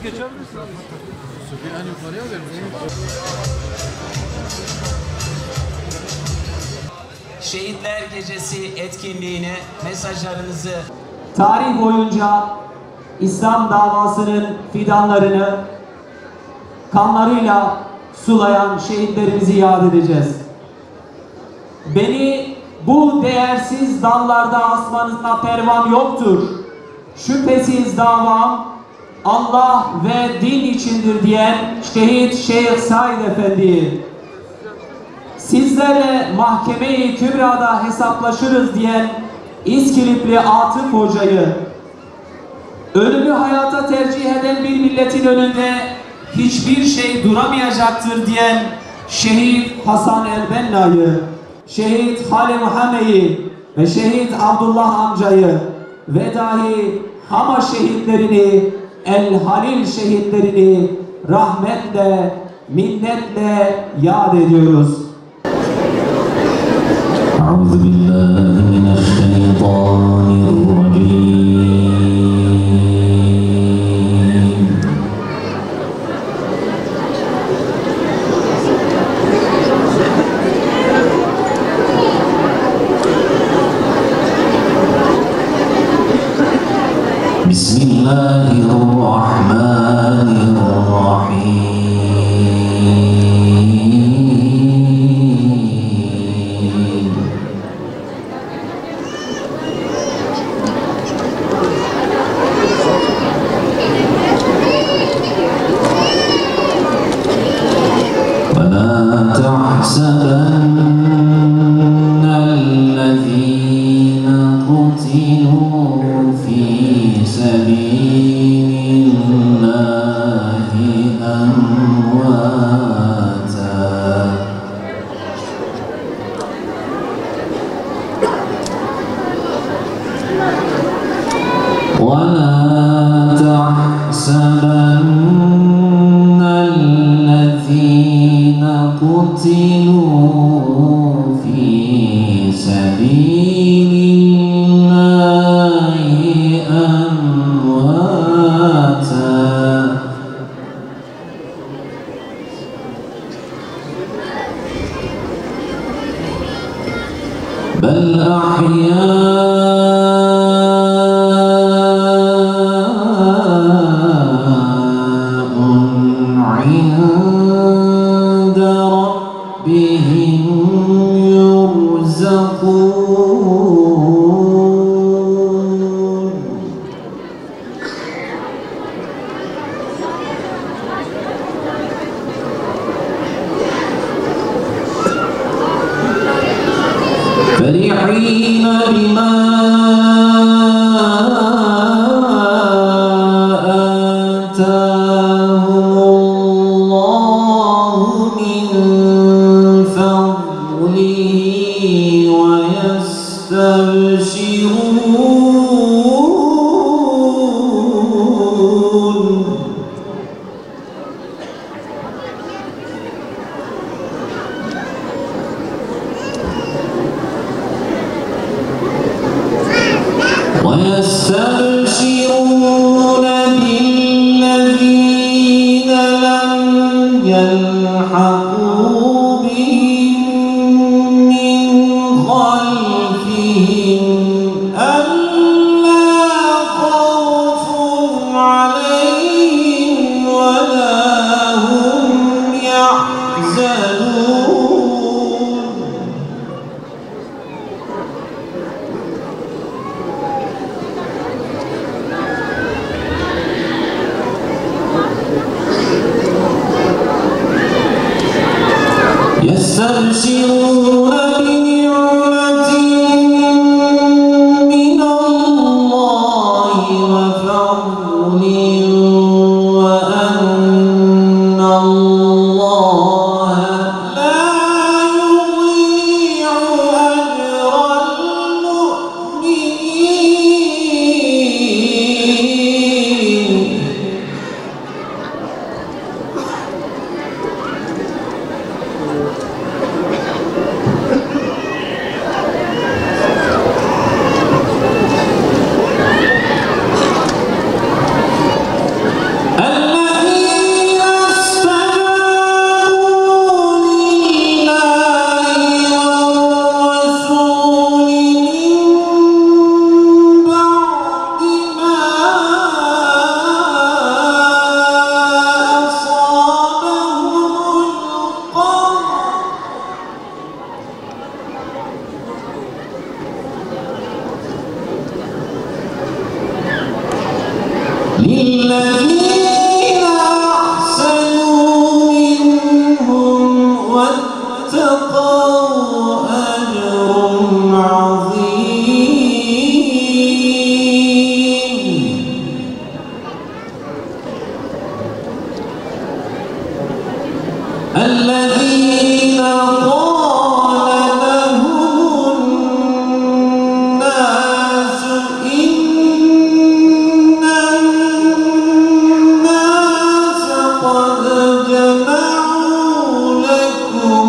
Geçebilirsin. Yani yukarıya verin. Şehitler Gecesi etkinliğine mesajlarınızı... Tarih boyunca İslam davasının fidanlarını kanlarıyla sulayan şehitlerimizi yad edeceğiz. Beni bu değersiz dallarda asmanıza pervam yoktur. Şüphesiz davam Allah ve din içindir diyen şehit Şeyh Said Efendi'yi, sizlerle mahkeme-i kübrada hesaplaşırız diyen İskilipli Atıf Hoca'yı, ölümü hayata tercih eden bir milletin önünde hiçbir şey duramayacaktır diyen şehit Hasan el-Benna'yı, şehit Halil Muhammed'i ve şehit Abdullah amcayı ve dahi Hama şehitlerini, El Halil şehitlerini rahmetle, minnetle yad ediyoruz. بل أحياء عند ربهم يرزقون فرحين بما آتاهم الله من فضله ويستبشرون ويستبشرون بالذين لم يلحقوا بهم من خلفهم ألا خوف عليهم ولا هم يحزنون يستبشرون بنعمة من الله وفضل وأن الله لا يضيع أجر المؤمنين الذين قال لهم الناس إن الناس قد جمعوا لكم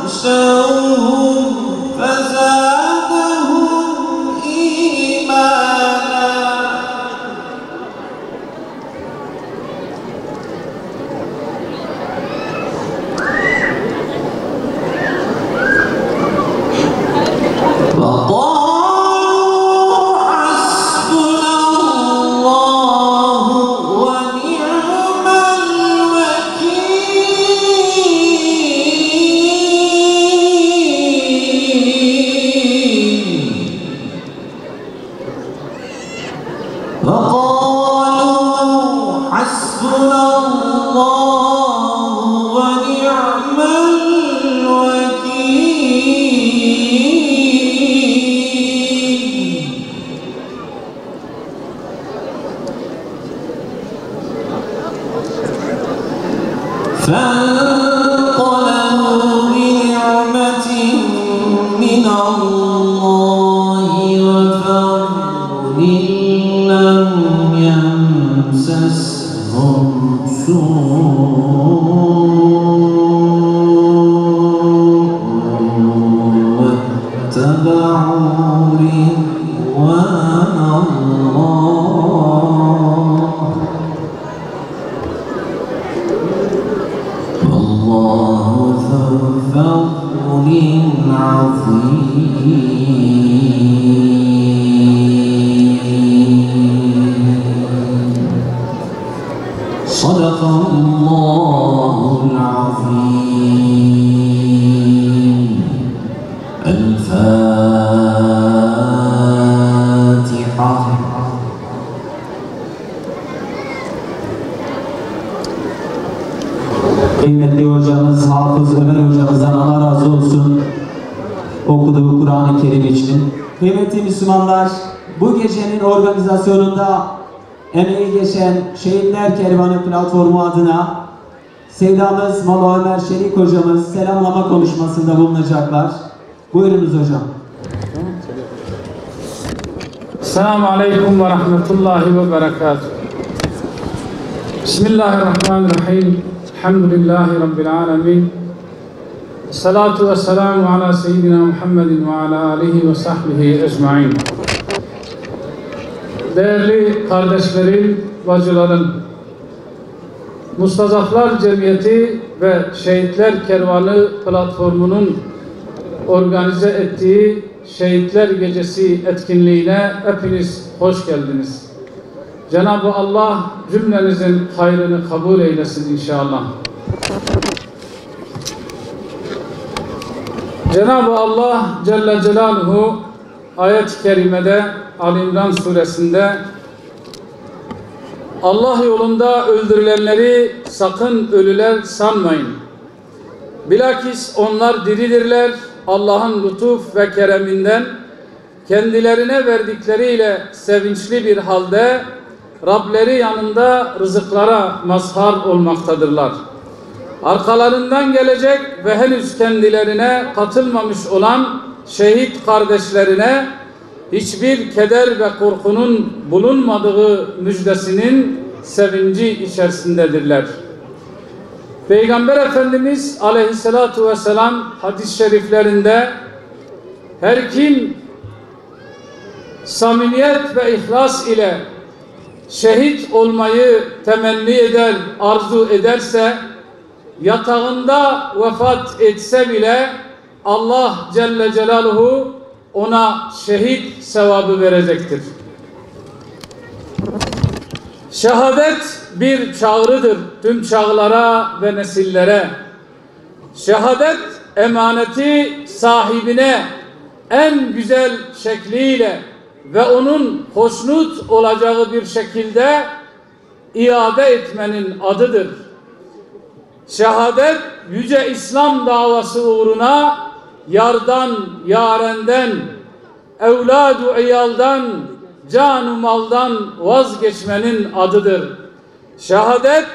فاخشوهم فزادهم إيمانا وقالوا حسبنا الله ونعم الوكيل وقالوا حسبنا الله ونعم الوكيل فانقلبوا بنعمة من الله وفضل لم يمسسهم سوء واتبعوا رضوان الله والله ذو فضل عظيم صدق الله العظيم الفاتحة Kıymetli hocamız Hafız Ömer hocamızdan Allah razı olsun okuduğu Kur'an-ı Kerim için. Kıymetli Müslümanlar, bu gecenin organizasyonunda emeği geçen Şehitler Kervanı platformu adına Sevdamız Molla Ömer Şerik hocamız selamlama konuşmasında bulunacaklar. Buyurunuz hocam. Selamun Aleyküm ve Rahmetullahi ve Berekatuhu. Bismillahirrahmanirrahim. Elhamdülillahi Rabbil Alemin. Salatu ve selamu ala seyyidina Muhammedin ve ala alihi ve sahbihi ecmain. Değerli kardeşlerim, bacılarım, Mustazaflar Cemiyeti ve Şehitler Kervanı platformunun organize ettiği Şehitler Gecesi etkinliğine hepiniz hoş geldiniz. Cenab-ı Allah cümlenizin hayrını kabul eylesin inşallah. Cenab-ı Allah Celle Celaluhu ayet-i kerimede Ali İmran suresinde Allah yolunda öldürülenleri sakın ölüler sanmayın. Bilakis onlar diridirler. Allah'ın lütuf ve kereminden kendilerine verdikleriyle sevinçli bir halde Rableri yanında rızıklara mazhar olmaktadırlar. Arkalarından gelecek ve henüz kendilerine katılmamış olan şehit kardeşlerine hiçbir keder ve korkunun bulunmadığı müjdesinin sevinci içerisindedirler. Peygamber Efendimiz aleyhissalatu vesselam hadis-i şeriflerinde her kim samimiyet ve ihlas ile şehit olmayı temenni eder, arzu ederse, yatağında vefat etse bile Allah Celle Celaluhu ona şehit sevabı verecektir. Şehadet bir çağrıdır tüm çağlara ve nesillere. Şehadet emaneti sahibine en güzel şekliyle ve onun hoşnut olacağı bir şekilde iade etmenin adıdır. Şehadet yüce İslam davası uğruna yardan, yarenden, evladu iyaldan, can-ı maldan vazgeçmenin adıdır. Şehadet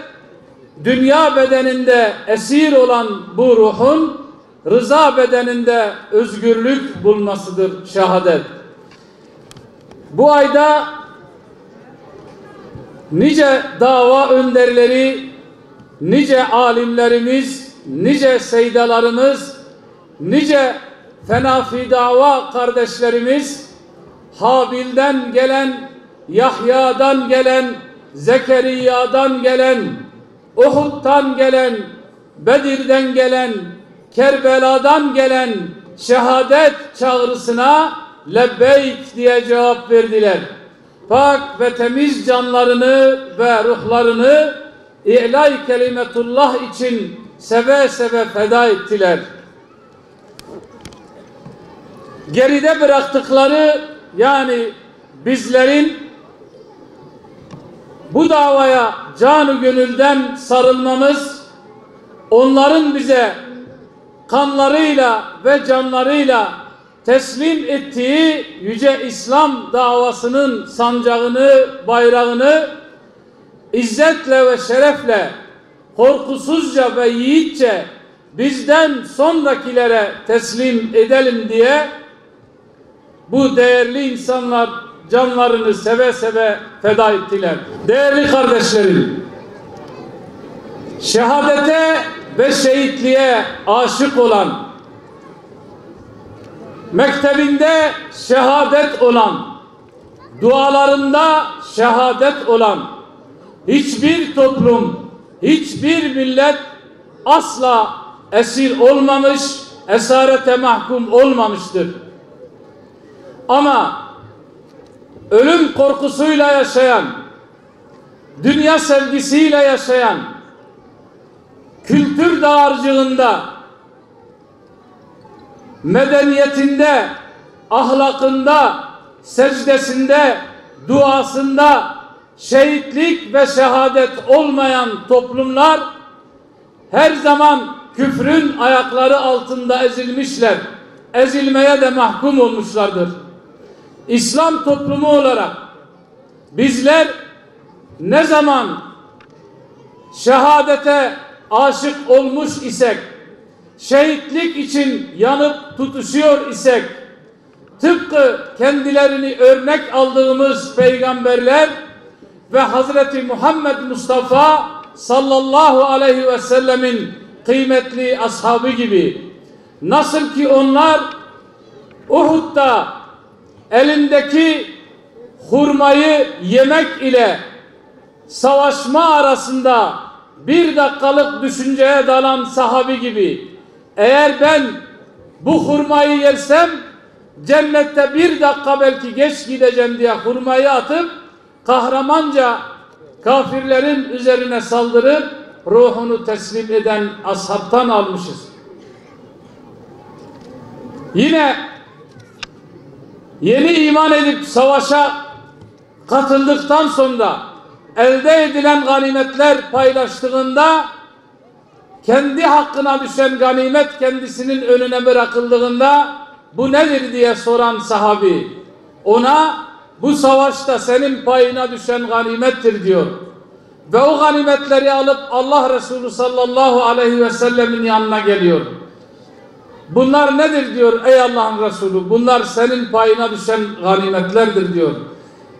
dünya bedeninde esir olan bu ruhun rıza bedeninde özgürlük bulmasıdır şehadet. Bu ayda nice dava önderleri, nice alimlerimiz, nice seydalarımız, nice fenafi dava kardeşlerimiz, Habil'den gelen, Yahya'dan gelen, Zekeriya'dan gelen, Uhud'dan gelen, Bedir'den gelen, Kerbela'dan gelen şehadet çağrısına lebbeyk diye cevap verdiler. Pak ve temiz canlarını ve ruhlarını İ'lâ-i kelimetullah için seve seve feda ettiler. Geride bıraktıkları, yani bizlerin bu davaya canı gönülden sarılmamız, onların bize kanlarıyla ve canlarıyla teslim ettiği yüce İslam davasının sancağını, bayrağını izzetle ve şerefle, korkusuzca ve yiğitçe bizden sonrakilere teslim edelim diye bu değerli insanlar canlarını seve seve feda ettiler. Değerli kardeşlerim, şehadete ve şehitliğe aşık olan, mektebinde şehadet olan, dualarında şehadet olan hiçbir toplum, hiçbir millet asla esir olmamış, esarete mahkum olmamıştır. Ama ölüm korkusuyla yaşayan, dünya sevgisiyle yaşayan, kültür dağarcığında, medeniyetinde, ahlakında, secdesinde, duasında şehitlik ve şehadet olmayan toplumlar her zaman küfrün ayakları altında ezilmişler, ezilmeye de mahkum olmuşlardır. İslam toplumu olarak bizler ne zaman şehadete aşık olmuş isek, şehitlik için yanıp tutuşuyor isek, tıpkı kendilerini örnek aldığımız peygamberler ve Hazreti Muhammed Mustafa sallallahu aleyhi ve sellemin kıymetli ashabı gibi, nasıl ki onlar Uhud'da elindeki hurmayı yemek ile savaşma arasında bir dakikalık düşünceye dalan sahabi gibi, eğer ben bu hurmayı yersem cennette bir dakika belki geç gideceğim diye hurmayı atıp kahramanca kafirlerin üzerine saldırıp ruhunu teslim eden ashabtan almışız. Yine yeni iman edip savaşa katıldıktan sonra elde edilen ganimetler paylaştığında, kendi hakkına düşen ganimet kendisinin önüne bırakıldığında bu nedir diye soran sahabi, ona bu savaşta senin payına düşen ganimettir diyor. Ve o ganimetleri alıp Allah Resulü sallallahu aleyhi ve sellemin yanına geliyor. Bunlar nedir diyor ey Allah'ın Resulü? Bunlar senin payına düşen ganimetlerdir diyor.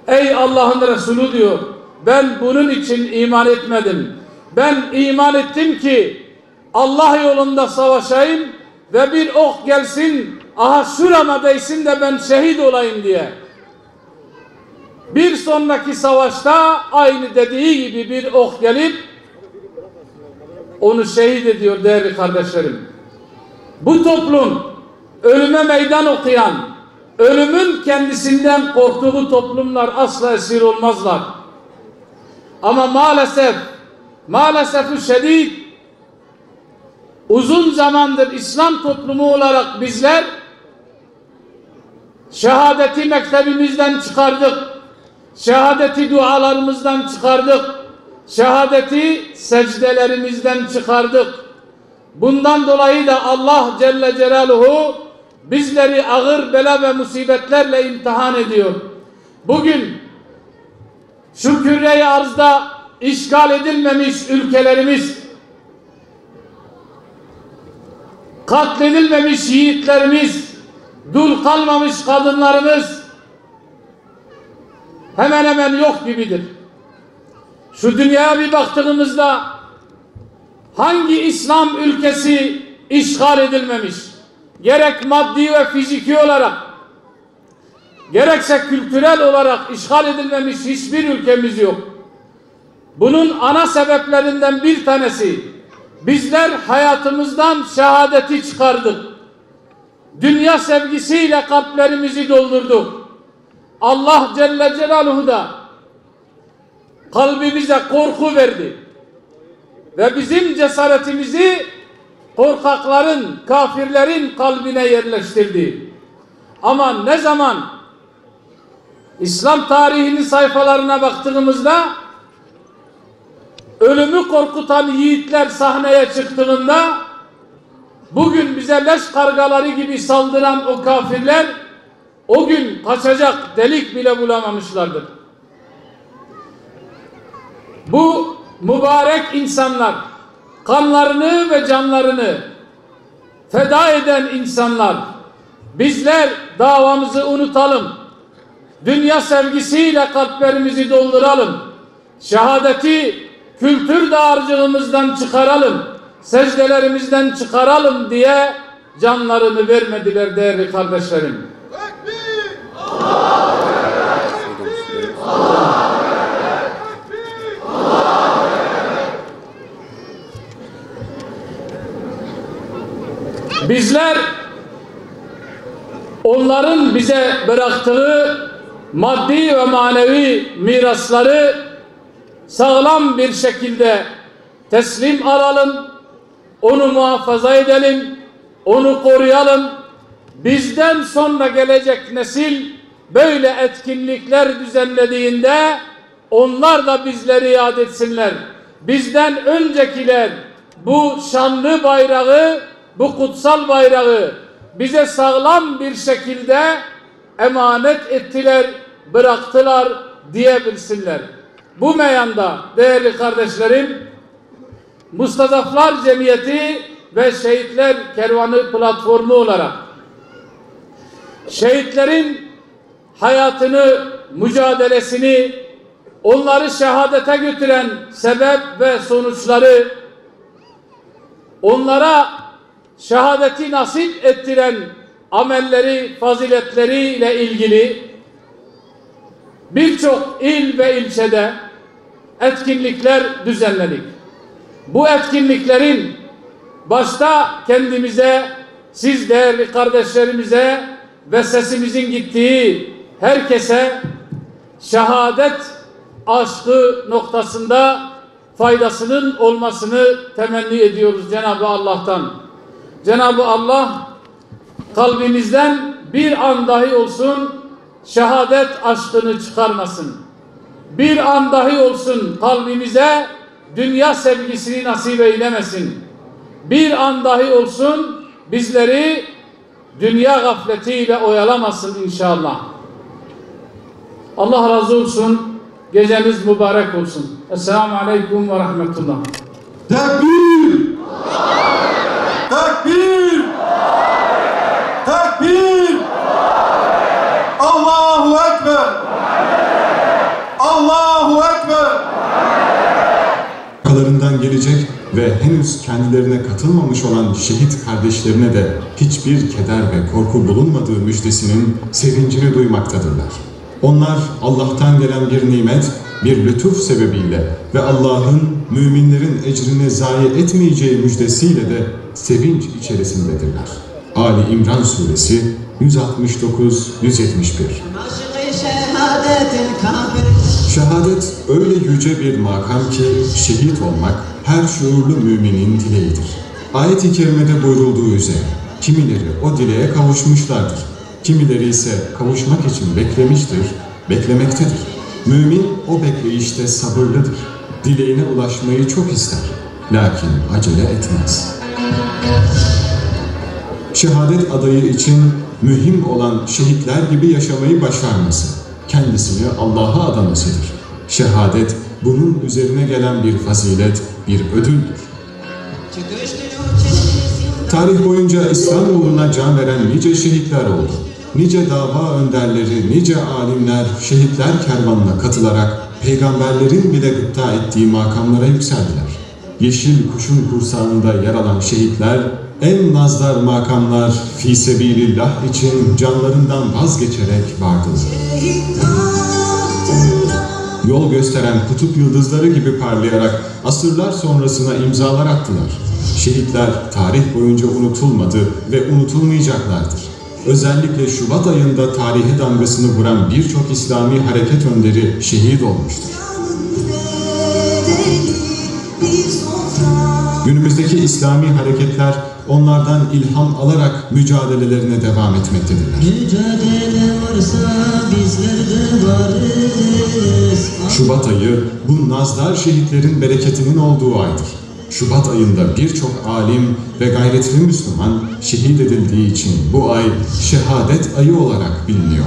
Ey Allah'ın Resulü diyor, ben bunun için iman etmedim. Ben iman ettim ki Allah yolunda savaşayım ve bir ok gelsin, aha şurama değsin de ben şehit olayım diye. Bir sonraki savaşta aynı dediği gibi bir ok gelip onu şehit ediyor değerli kardeşlerim. Bu toplum ölüme meydan okuyan, ölümün kendisinden korktuğu toplumlar asla esir olmazlar. Ama maalesef şiddet, uzun zamandır İslam toplumu olarak bizler şehadeti mektebimizden çıkardık. Şehadeti dualarımızdan çıkardık. Şehadeti secdelerimizden çıkardık. Bundan dolayı da Allah Celle Celaluhu bizleri ağır bela ve musibetlerle imtihan ediyor. Bugün şu küre-i arzda işgal edilmemiş ülkelerimiz, katledilmemiş yiğitlerimiz, dul kalmamış kadınlarımız hemen hemen yok gibidir. Şu dünyaya bir baktığımızda hangi İslam ülkesi işgal edilmemiş? Gerek maddi ve fiziki olarak, gerekse kültürel olarak işgal edilmemiş hiçbir ülkemiz yok. Bunun ana sebeplerinden bir tanesi, bizler hayatımızdan şehadeti çıkardık. Dünya sevgisiyle kalplerimizi doldurduk. Allah Celle Celaluhu da kalbimize korku verdi. Ve bizim cesaretimizi korkakların, kafirlerin kalbine yerleştirdi. Ama ne zaman İslam tarihinin sayfalarına baktığımızda ölümü korkutan yiğitler sahneye çıktığında bugün bize leş kargaları gibi saldıran o kafirler o gün kaçacak delik bile bulamamışlardır. Bu mübarek insanlar, kanlarını ve canlarını feda eden insanlar, bizler davamızı unutalım, dünya sevgisiyle kalplerimizi dolduralım, şehadeti kültür dağarcığımızdan çıkaralım, secdelerimizden çıkaralım diye canlarını vermediler değerli kardeşlerim. Bizler onların bize bıraktığı maddi ve manevi mirasları sağlam bir şekilde teslim alalım, onu muhafaza edelim, onu koruyalım. Bizden sonra gelecek nesil böyle etkinlikler düzenlediğinde onlar da bizleri yad etsinler. Bizden öncekiler bu şanlı bayrağı, bu kutsal bayrağı bize sağlam bir şekilde emanet ettiler, bıraktılar diyebilsinler. Bu meyanda değerli kardeşlerim, Mustazaflar Cemiyeti ve Şehitler Kervanı platformu olarak şehitlerin hayatını, mücadelesini, onları şehadete götüren sebep ve sonuçları, onlara şehadeti nasip ettiren amelleri, faziletleri ile ilgili birçok il ve ilçede etkinlikler düzenledik. Bu etkinliklerin başta kendimize, siz değerli kardeşlerimize ve sesimizin gittiği herkese şehadet aşkı noktasında faydasının olmasını temenni ediyoruz Cenab-ı Allah'tan. Cenab-ı Allah kalbimizden bir an dahi olsun şehadet aşkını çıkarmasın. Bir an dahi olsun kalbimize dünya sevgisini nasip eylemesin. Bir an dahi olsun bizleri dünya gafletiyle oyalamasın inşallah. Allah razı olsun. Geceniz mübarek olsun. Esselamu Aleyküm ve Rahmetullah. Tekbir! Tekbir! Tekbir! Allahu Ekber! Allahu Ekber! Arkalarından gelecek ve henüz kendilerine katılmamış olan şehit kardeşlerine de hiçbir keder ve korku bulunmadığı müjdesinin sevincini duymaktadırlar. Onlar Allah'tan gelen bir nimet, bir lütuf sebebiyle ve Allah'ın müminlerin ecrini zayi etmeyeceği müjdesiyle de sevinç içerisindedirler. Ali İmran Suresi 169-171. Şehadet öyle yüce bir makam ki şehit olmak her şuurlu müminin dileğidir. Ayet-i kerimede buyurulduğu üzere kimileri o dileğe kavuşmuşlardır. Kimileri ise kavuşmak için beklemiştir, beklemektedir. Mümin o bekleyişte sabırlıdır. Dileğine ulaşmayı çok ister. Lakin acele etmez. Şehadet adayı için mühim olan şehitler gibi yaşamayı başarması, kendisini Allah'a adamasıdır. Şehadet bunun üzerine gelen bir fazilet, bir ödüldür. Tarih boyunca İslam uğruna can veren nice şehitler oldu. Nice dava önderleri, nice alimler şehitler kervanına katılarak peygamberlerin bile gıpta ettiği makamlara yükseldiler. Yeşil kuşun kursağında yer alan şehitler, en nazdar makamlar fî sebilillah için canlarından vazgeçerek vardılar. Yol gösteren kutup yıldızları gibi parlayarak asırlar sonrasına imzalar attılar. Şehitler tarih boyunca unutulmadı ve unutulmayacaklardır. Özellikle Şubat ayında tarihe damgasını vuran birçok İslami hareket önderi şehit olmuştur. Günümüzdeki İslami hareketler onlardan ilham alarak mücadelelerine devam etmektedirler. Mücadele varsa bizler de varız. Şubat ayı bu nazdar şehitlerin bereketinin olduğu aydır. Şubat ayında birçok alim ve gayretli Müslüman şehit edildiği için bu ay şehadet ayı olarak biliniyor.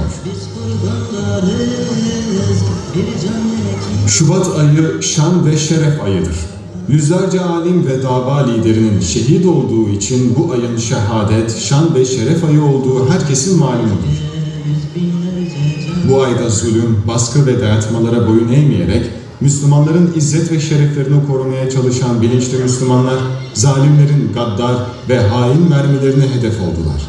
Şubat ayı şan ve şeref ayıdır. Yüzlerce alim ve dava liderinin şehit olduğu için bu ayın şehadet, şan ve şeref ayı olduğu herkesin malumudur. Bu ayda zulüm, baskı ve dayatmalara boyun eğmeyerek Müslümanların izzet ve şereflerini korumaya çalışan bilinçli Müslümanlar, zalimlerin gaddar ve hain mermilerine hedef oldular.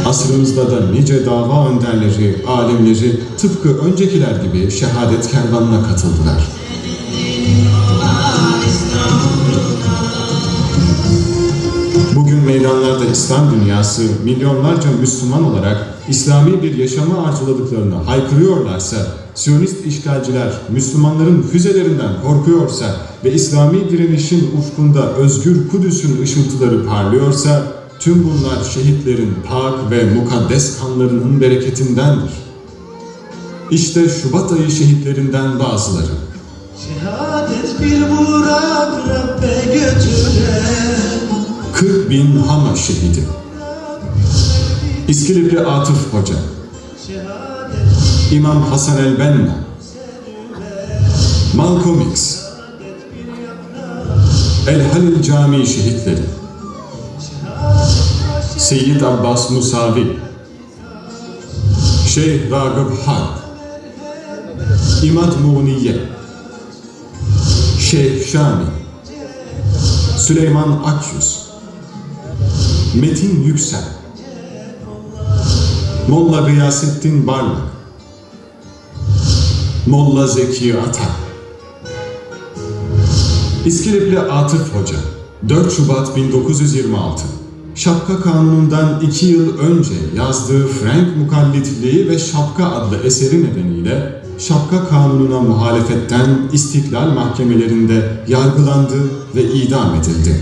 Asrımızda da nice dava önderleri, alimleri tıpkı öncekiler gibi şehadet kervanına katıldılar. Bugün meydanlarda İslam dünyası milyonlarca Müslüman olarak İslami bir yaşamı arzuladıklarını haykırıyorlarsa, Siyonist işgalciler Müslümanların füzelerinden korkuyorsa ve İslami direnişin ufkunda özgür Kudüs'ün ışıltıları parlıyorsa, tüm bunlar şehitlerin pak ve mukaddes kanlarının bereketindendir. İşte Şubat ayı şehitlerinden bazıları. Şehadet bir Burak Rabbe götüren 40.000 Hama şehidi. İskilipli Atıf Hoca, İmam Hasan el-Benna, Malcolm X, El-Halil Camii şehitleri, Seyyid Abbas Musavi, Şeyh Ragıp Harp, İmad Muğniye, Şeyh Şami, Süleyman Akyüz, Metin Yüksel, Molla Gıyasettin Barlak, Molla Zeki Atak, İskilipli Atıf Hoca, 4 Şubat 1926, Şapka Kanunu'ndan 2 yıl önce yazdığı Frank Mukallitliği ve Şapka adlı eseri nedeniyle Şapka Kanunu'na muhalefetten İstiklal mahkemelerinde yargılandı ve idam edildi.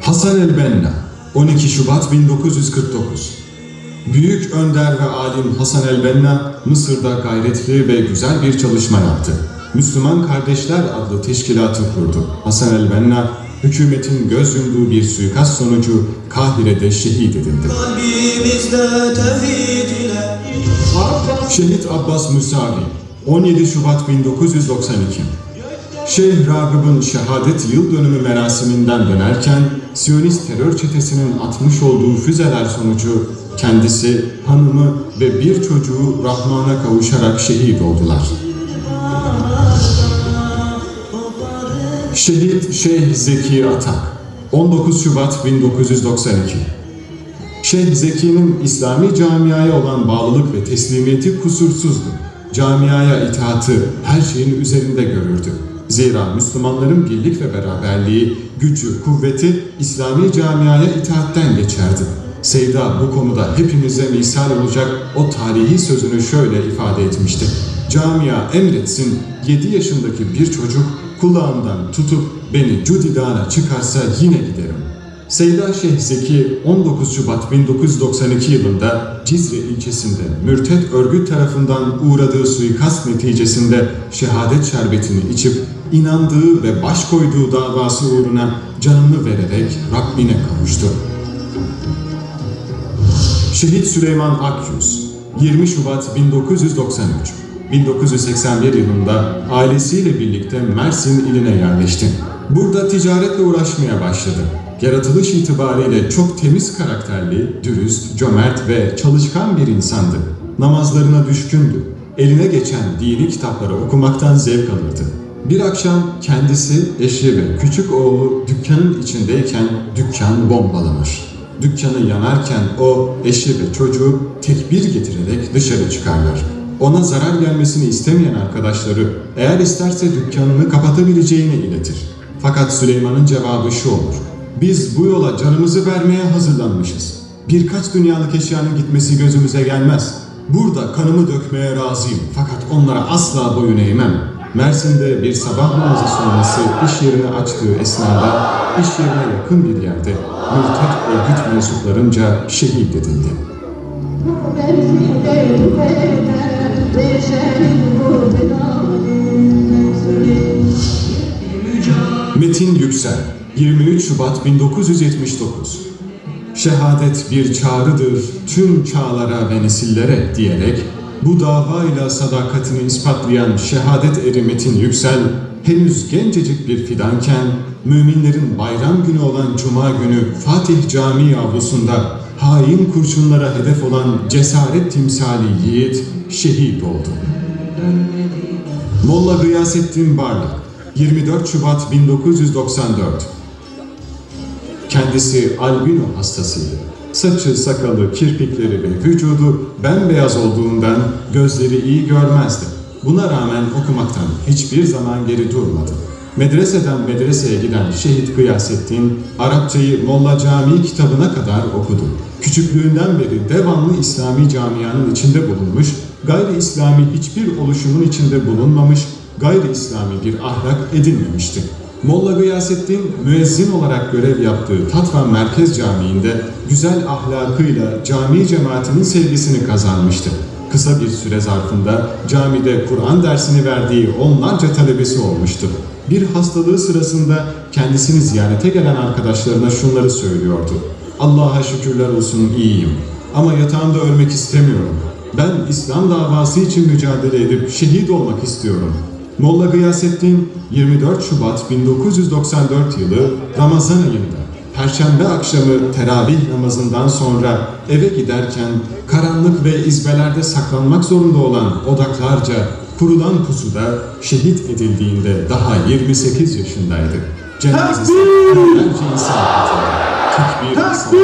Hasan el-Benna, 12 Şubat 1949. Büyük önder ve alim Hasan el-Benna, Mısır'da gayretli ve güzel bir çalışma yaptı. Müslüman Kardeşler adlı teşkilatı kurdu. Hasan el-Benna, hükümetin göz yumduğu bir suikast sonucu Kahire'de şehit edildi. Şehit Abbas Musavi, 17 Şubat 1992. Şeyh Ragıp'ın şehadet yıl dönümü merasiminden dönerken Siyonist terör çetesinin atmış olduğu füzeler sonucu kendisi, hanımı ve bir çocuğu Rahman'a kavuşarak şehit oldular. Şehit Şeyh Zeki Atak, 19 Şubat 1992. Şeyh Zeki'nin İslami camiaya olan bağlılık ve teslimiyeti kusursuzdu. Camiaya itaatı her şeyin üzerinde görürdü. Zira Müslümanların birlik ve beraberliği, gücü, kuvveti İslami camiaya itaatten geçerdi. Seyda bu konuda hepimize misal olacak o tarihi sözünü şöyle ifade etmişti. Camia emretsin, 7 yaşındaki bir çocuk kulağımdan tutup beni Cüdidan'a çıkarsa yine giderim. Seyda Şeyh Zeki 19 Şubat 1992 yılında Cizre ilçesinde mürtet örgüt tarafından uğradığı suikast neticesinde şehadet şerbetini içip inandığı ve baş koyduğu davası uğruna canını vererek Rabbine kavuştu. Şehit Süleyman Akyüz, 20 Şubat 1993, 1981 yılında ailesiyle birlikte Mersin iline yerleşti. Burada ticaretle uğraşmaya başladı. Yaratılış itibariyle çok temiz karakterli, dürüst, cömert ve çalışkan bir insandı. Namazlarına düşkündü. Eline geçen dini kitapları okumaktan zevk alırdı. Bir akşam kendisi, eşi ve küçük oğlu dükkanın içindeyken dükkan bombalanır. Dükkanı yanarken o, eşi ve çocuğu tekbir getirerek dışarı çıkarlar. Ona zarar gelmesini istemeyen arkadaşları eğer isterse dükkanını kapatabileceğini iletir. Fakat Süleyman'ın cevabı şu olur: biz bu yola canımızı vermeye hazırlanmışız. Birkaç dünyalık eşyanın gitmesi gözümüze gelmez. Burada kanımı dökmeye razıyım fakat onlara asla boyun eğmem. Mersin'de bir sabah namazı sonrası iş yerini açtığı esnada iş yerine yakın bir yerde mürtet örgüt mensuplarınca şehit edildi. Metin Yüksel, 23 Şubat 1979. Şehadet bir çağrıdır tüm çağlara ve nesillere diyerek bu davayla sadakatini ispatlayan şehadet eri Metin Yüksel, henüz gencecik bir fidanken müminlerin bayram günü olan Cuma günü Fatih Camii avlusunda hain kurşunlara hedef olan cesaret timsali yiğit şehit oldu. Molla Gıyasettin Barlak, 24 Şubat 1994. Kendisi albino hastasıydı. Saçı, sakalı, kirpikleri ve vücudu bembeyaz olduğundan gözleri iyi görmezdi. Buna rağmen okumaktan hiçbir zaman geri durmadı. Medreseden medreseye giden Şehit Gıyasettin, Arapçayı Molla Camii kitabına kadar okudu. Küçüklüğünden beri devamlı İslami camianın içinde bulunmuş, gayri İslami hiçbir oluşumun içinde bulunmamış, gayri İslami bir ahlak edinmemişti. Molla Gıyasettin, müezzin olarak görev yaptığı Tatvan Merkez Camii'nde güzel ahlakıyla cami cemaatinin sevgisini kazanmıştı. Kısa bir süre zarfında camide Kur'an dersini verdiği onlarca talebesi olmuştu. Bir hastalığı sırasında kendisini ziyarete gelen arkadaşlarına şunları söylüyordu: Allah'a şükürler olsun iyiyim ama yatağımda ölmek istemiyorum. Ben İslam davası için mücadele edip şehit olmak istiyorum. Molla Gıyasettin 24 Şubat 1994 yılı Ramazan ayında Perşembe akşamı teravih namazından sonra eve giderken karanlık ve izbelerde saklanmak zorunda olan odaklarca kurulan pusuda şehit edildiğinde daha 28 yaşındaydı. Cenazesi binlerce insan katıldı. Tekbir sallatlar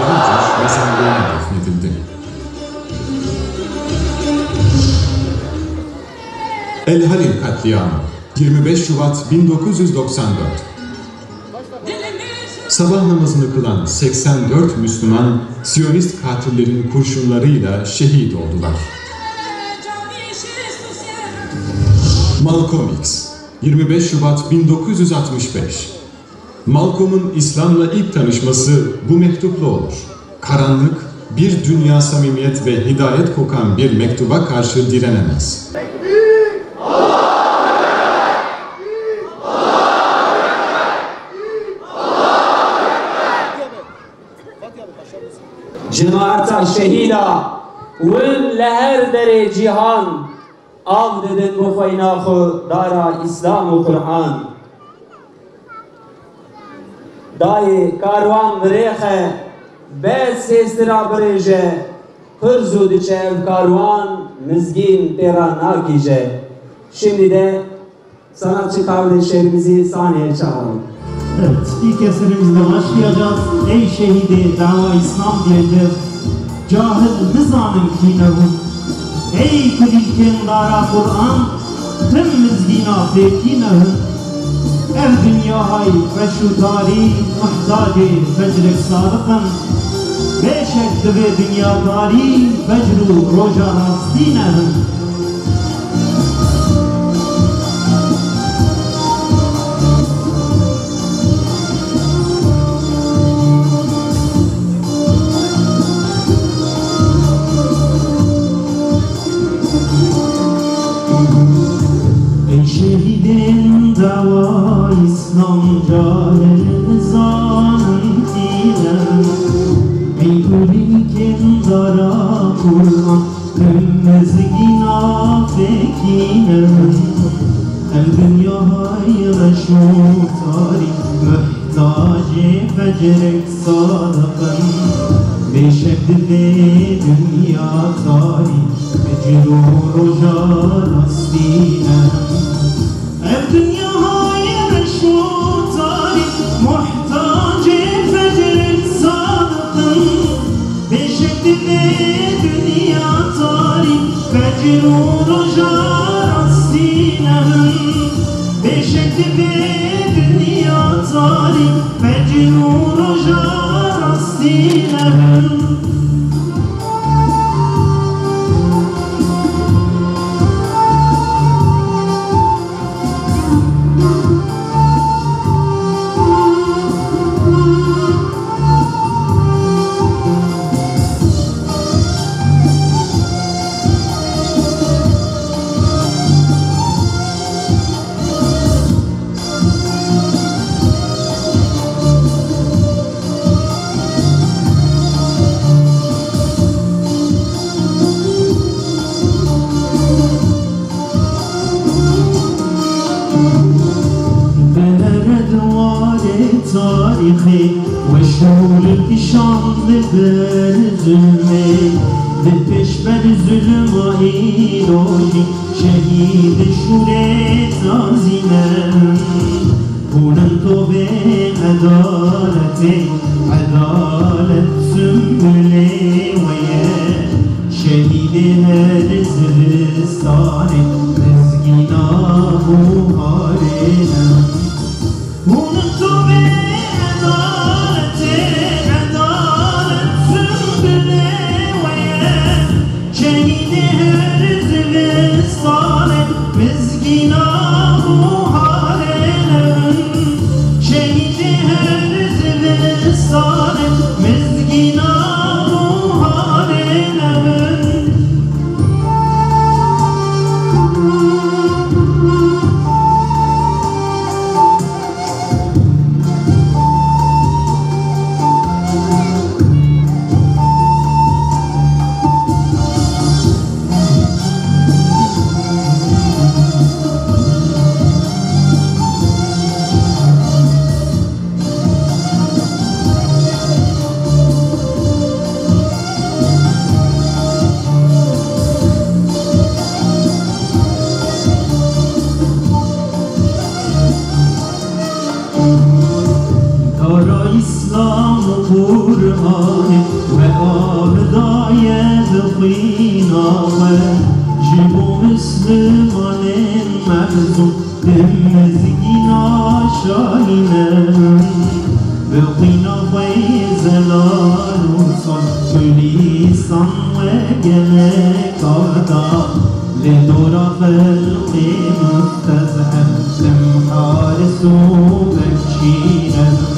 yalnızca mezarlığına defnedildi. El Halil katliamı 25 Şubat 1994. Sabah namazını kılan 84 Müslüman Siyonist katillerin kurşunlarıyla şehit oldular. Malcolm X 25 Şubat 1965. Malcolm'un İslam'la ilk tanışması bu mektupla olur. Karanlık, bir dünya samimiyet ve hidayet kokan bir mektuba karşı direnemez. Cemaata şehida wen leher dere cihan av dedin bu feynahı dara İslam-ı Kur'an dahi karvan brehe bez sestira breje hırzu diçev karvan mizgin tera nakije. Şimdi de sanatçı kardeşlerimizi sahneye çağıralım. Evet, ilk eserimizle başlayacağız. Ey şehidi dava İslam diyeceğiz. Cahil nizanın kinahun. Ey kulilken dara Kur'an, tüm mizgina fekinahun. Ev dünyayı ve şu tarih muhtaci fecrek sadıkın. Beşek dve dünya tarih fecru roja rastinahun. Ey şehidin cahil zanın kinem ey kuliken dara Kur'an mezgina fekinem el dünya hayra şutari muhtaci fecrek sadıkın beşek ve dünya tari mecrur jar astinem el dünya hayra şutari muhtaci fecrek sadıkın beşek ve dünya tari mecrur jar astinem beşek ve dünya tari mecrur jar astinem tarihi ve şuur şanlı bir zulme ve peşber zulüm ahiroji şehid şuret azinem bunun tobe adaleti adalet sümbüle ve şehid her zıristane mezgina buharinem bunun tobe Kur'an ve abdaya dıkinağı Jibu Müslümanın mehzun Mezgina şahinen ve qinağı zelalu son Gülisan ve gelek arda Lidura felqi müftezhem Lemharisu bekşinen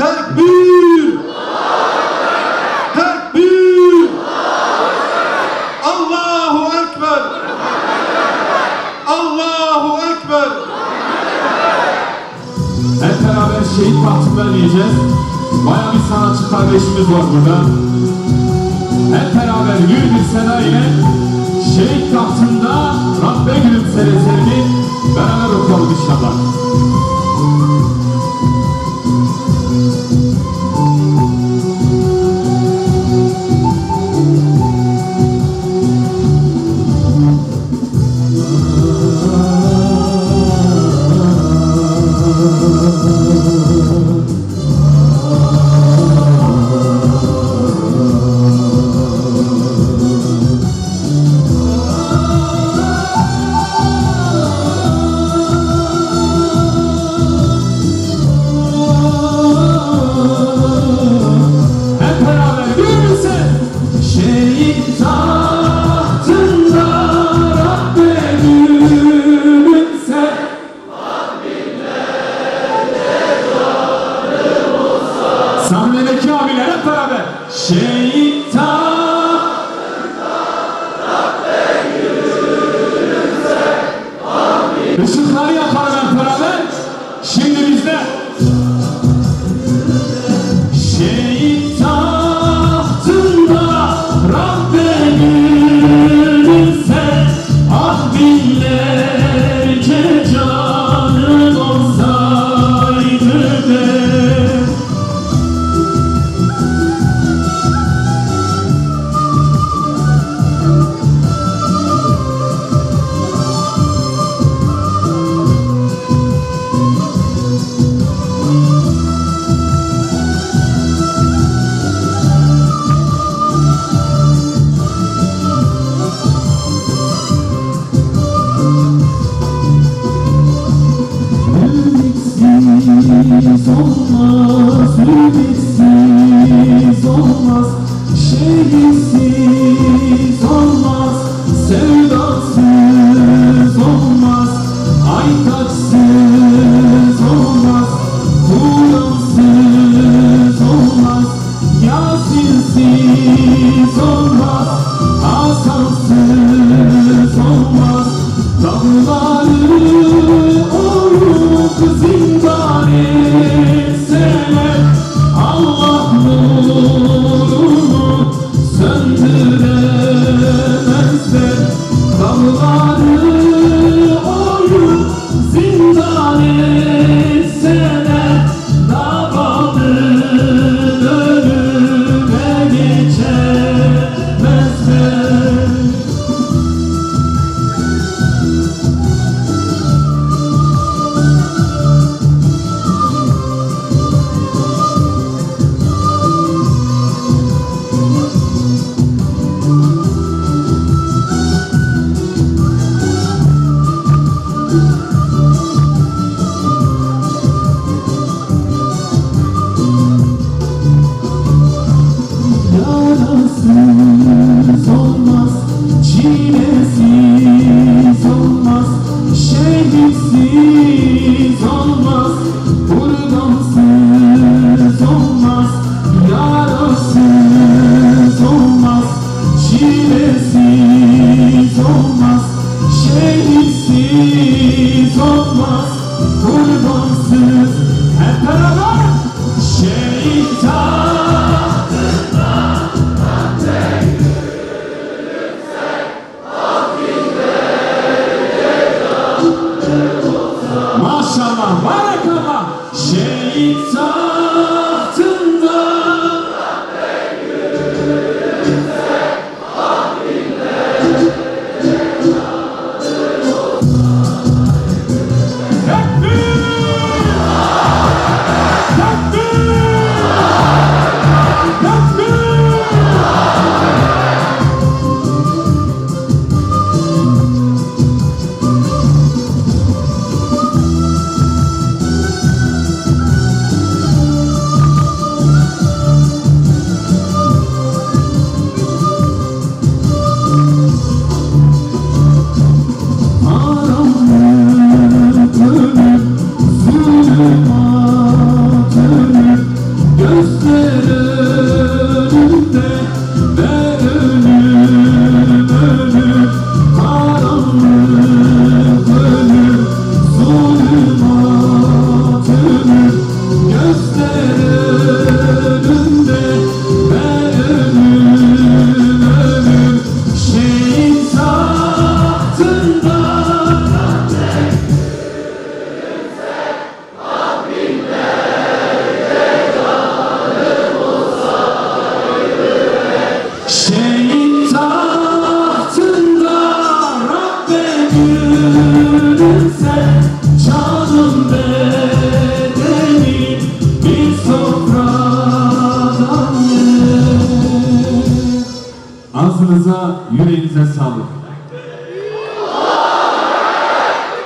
Tekbir! Tekbir! Allahu Ekber! Allahu Ekber! Hep beraber şehit tahtından yiyeceğiz. Bayağı bir sanatçı kardeşimiz var burada. Hep beraber gül bir seda ile şehit tahtında Rabbe gülümser eserini beraber okuyalım inşallah. Zeki abiler hep beraber. Şehit Işıkları yapalım hep beraber. Şimdi bizde şehit tahtında Rabbe gülünse ah binlerce canın olsaydı be. Ümitsiz olmaz, ümitsiz olmaz, şehitsiz olmaz, sevdasız olmaz, aytaçsız olmaz, Kur'ansız olmaz, Yasinsiz olmaz, Hasansız olmaz, dağları oyup zindan etseler Allah nurunu söndüremezler. Dağları oyup zindan etseler davanın önüne geçemezler. Yarasız olmaz, çilesiz olmaz, şehitsiz olmaz, kurbansız olmaz, yarasız olmaz, çilesiz olmaz, şehitsiz olmaz, kurbansız. Hep beraber şehit maşallah, barakallah. Şehit tahtında Rabbe gülünse ah binlerce canın olsaydı. Tekbir! Ağzınıza, yüreğinize sağlık.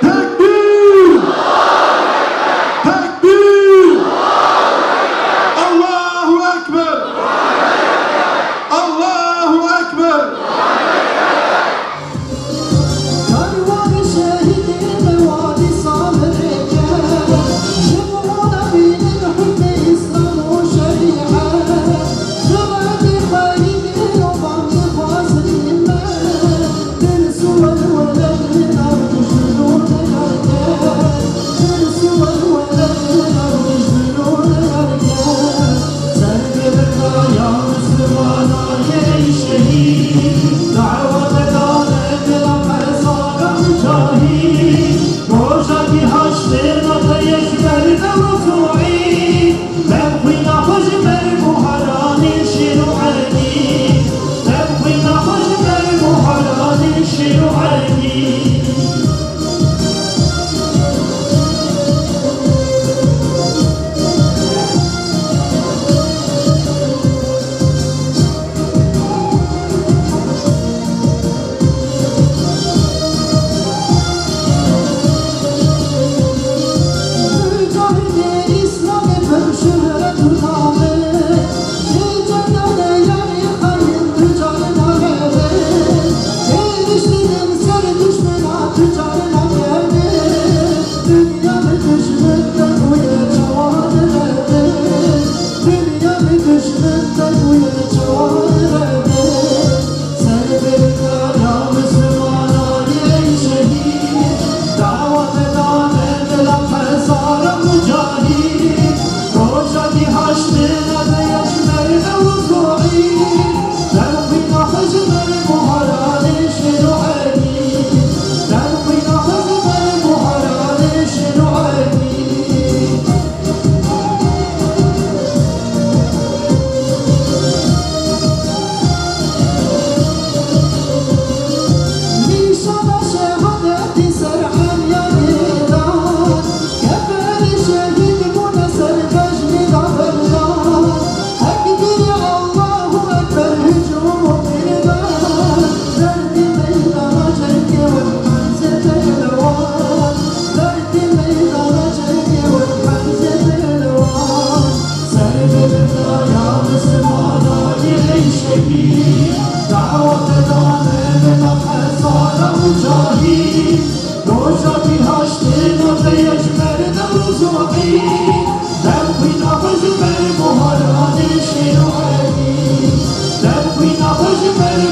Tekbir! Tekbir! Allahu Ekber! Allahu Ekber! Karvan şehidin vadi sabırken Şumuna binin hümme İslam-ı şerihe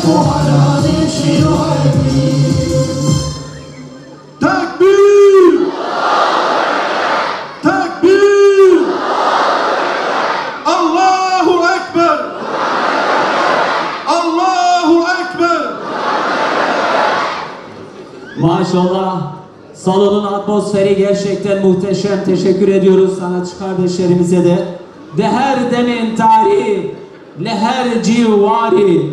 وحناني شيوعي Tekbir! Tekbir! Allahu Ekber! Allahu Ekber! Maşallah. Salonun atmosferi gerçekten muhteşem. Teşekkür ediyoruz sanatçı kardeşlerimize de. De her demin tarihi, le her civari,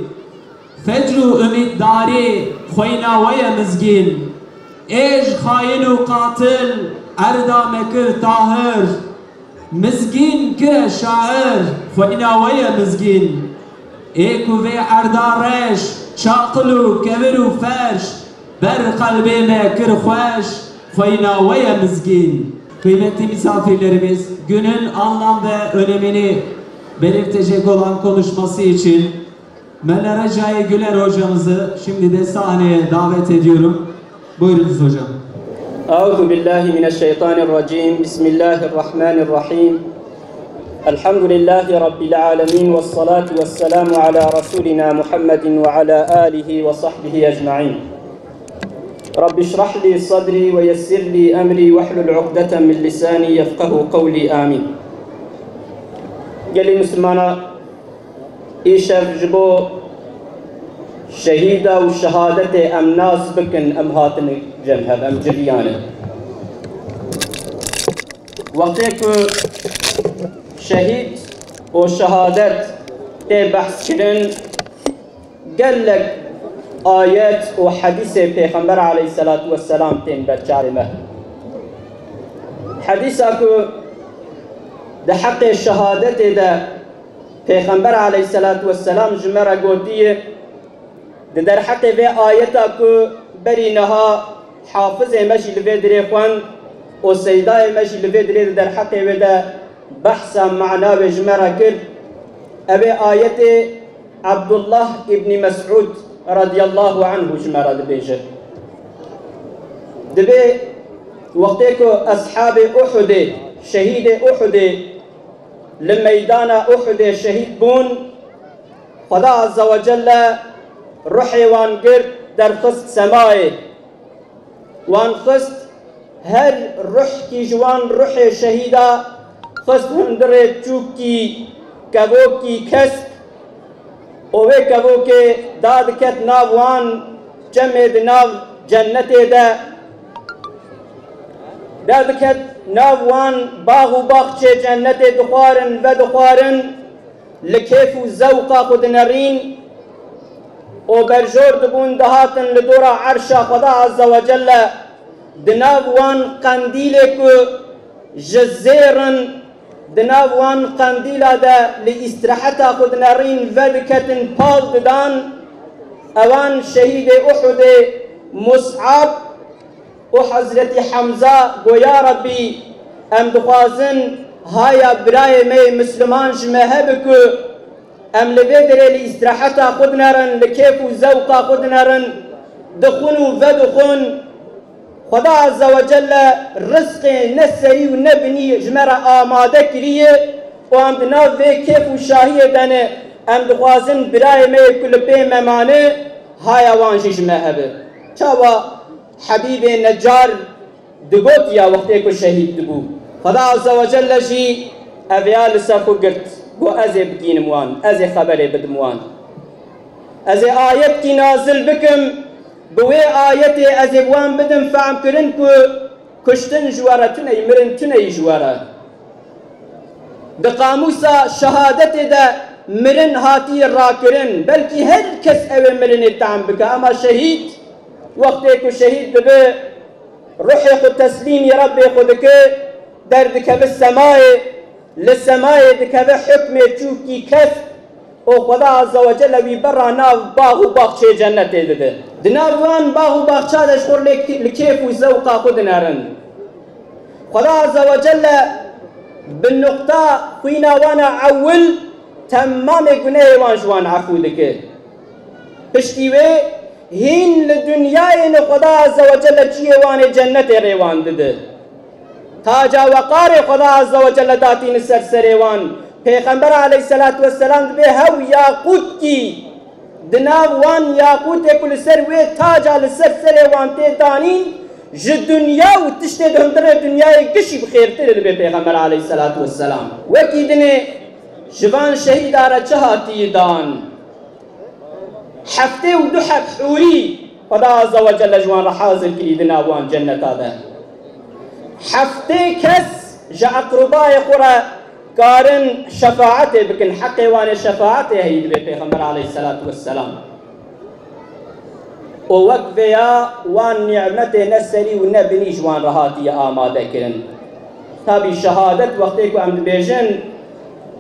fecru ümiddari, khoynavaya mizgin, ej hainu katil, erda mekir tahir, mizgin kire şair, khoynavaya mizgin, eku ve erda reş, çakılu keviru ferş, ber kalbime kir khoş, khoynavaya mizgin. Kıymetli misafirlerimiz, günün anlam ve önemini belirtecek olan konuşması için Meler Recai Güler hocamızı şimdi de sahneye davet ediyorum. Buyurunuz hocam. Euzu billahi mineşşeytanirracim. Bismillahirrahmanirrahim. Elhamdülillahi rabbil alamin ve salatu vesselamu ala rasulina Muhammedin ve ala alihi ve sahbihi ecmaîn. Rabbi şrah li sadri ve yessir li emri ve hlul ukdeten min lisani yefkahu kavli amin. Gelin Müslümana işev jibo şehida ve şehadete em nas bikin em hatını cemhev em ciryanı. Vakti ki şehit o şehadet te bahs kirin gellek ayet و حدیث پیغمبر علیه الصلاة والسلام تین برچارمه حدیثا که ده حق شهادت ده پیغمبر علیه الصلاة والسلام جمره گوتیه ده در حق و آیتا که بری نها حافظ مجی لوی دری خوان و سیدای مجی لوی دری در حق و ده بحثا معنا و جمره کرد او آیت عبدالله ابن مسعود radiyallahu anhu jmara dibêje. Dibê wextê ku ashab-ê Uhudê, şehîdê Uhudê li meydana Uhudê şehîd bûn, Xweda azze ve celle ruhê wan girt derxist semayê. Wan xist her ruhkî ji wan ruhê şehîda xist hundirê çûkî kevokî kesk اوه کبو که داد کت ناوان جمد ناو جنت ده داد کت ناوان باغ و باغچه جنت دخوارن و دخوارن لکیف و زوقا خود نرین و برجور دبون دهاتن لدورا عرشا خدا عز و جل دناوان قندیل کو جزیرن دناوان قندیلا ده لاستراحتا خود نرین ودکتن پال ددان اوان شهید احد مصعب و حضرت حمزه گویا ربی ام دخوازن هایا برای می مسلمان جمعه بکو ام لبدر لاستراحتا خود نرن لکیف و زوقا خود نرن دخونو ودخون خدا عز و جل رزق نسری و نبنی جمره آماده کریه و ام دناو و کیف و شاهی دنه ام دخوازن برای می کل پی ممانه هایا وانجی جمعه به چاوا حبیب نجار دگوت یا وقتی که شهید دبو خدا عز و جل جی اویال سفو گرت گو از بگینم وان از خبر بدم وان از آیت کی نازل بکم بوی آیت از وان بدم فهم کرن کو کشتن جواره تنی مرن تنی جواره ده قاموسا شهادت ده مرن هاتی را کرن بلکی هر کس او مرن تعم بکه اما شهید وقتی که شهید دبه روح خود تسلیم رب خود که در دکه سمای لسمای دکه حکم چوکی کس او خدا عز و جل وی برا ناو باغ و باغچه جنت دده دناوان باغ و باغچه دش خور لکیف و زوقا خود نرن خدا عز و جل بالنقطه خوینا وانا اول تمام گناه وان جوان عفو دکه پشتیوه هین لدنیای خدا عز و جل چیه وان جنت ریوان دده تاجا وقار خدا عز و جل داتین سرسر وان پیغمبر علیه الصلاة والسلام به هو یاقوت کی دناو وان یاقوت کل سر و تاجا لسر سر وان تدانین ج دنیا و تشت دهندر دنیای کشی بخیرتر لبه پیغمبر علیه الصلاة والسلام وکی دنه جوان شهید آره چهاتی دان حفته و دو حب حوری خدا عز و جل جوان را حاضر کری دناوان جنت آده حفته کس جا اقربای خورا کارن شفاعت بکن حق وان شفاعت هید به پیغمبر علیه الصلاة والسلام و وقفیا وان نعمت نسری و نبنی جوان رهاتی آماده کرن تابی شهادت وقتی که امد بیجن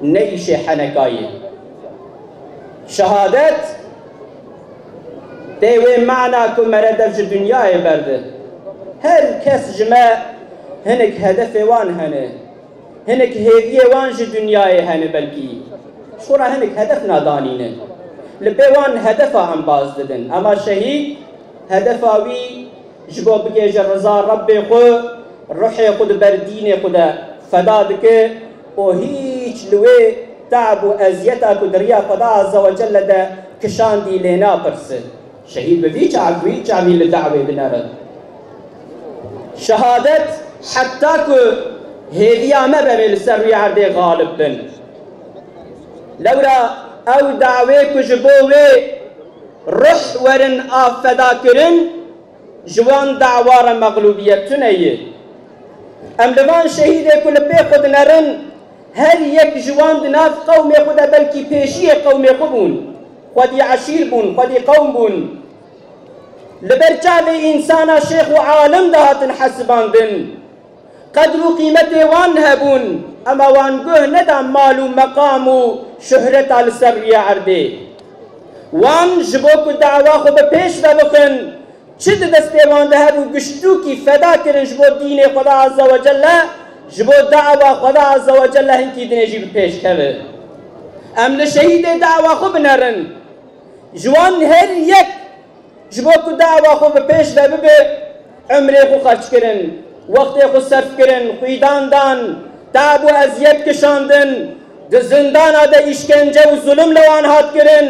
نیش حنکایی شهادت تیوی معنا که مردف جه دنیای برده هر کس جمع هنک هدف وان هنه هنک هیوی وان جه دنیای هنه بلکی شورا هنک هدف نادانینه لبه وان هدف هم باز ددن اما شهید هدف آوی جبو بگیج رضا رب خو روح خود بر دین خود فدا دکه و هیچ لوی تعب و ازیتا کو دریا خدا عز و جل ده کشان دی لینا پرسه شهید بوی چعبی لدعوه بناره شهادت حتی که هیدیا مبه سروی عرده غالب بن لورا او دعوه کجبوه روح ورن آفدا کرن جوان دعوار مغلوبیت تنیه ام لوان شهیده کل پی خود نرن هر یک جوان دناف قوم خود بلکی پیشی قوم خودون خودی عشیر بون خودی قوم بون لبرچاو انسانا شیخ و عالم دهاتن حسباندن قدر و قیمت وان هبون اما وان گوه ندام مال و مقام و شهرت آل سروی عرده وان جبوک دعوا خو بپیش ببخن چه دسته وان ده هبو گشتو کی فدا کرن جبو دین خدا عز و جل جبو دعوا خدا عز و جل هنکی دنجی بپیش که ام لشهید دعوا خو بنرن جوان هر یک جبوک دعوا خو بپیش ببه عمره خو خرچ کرن وقت خو صرف کرن خویدان دان تعب و اذیت کشاندن ده زندان ده اشکنجه و ظلم لوان هات کرن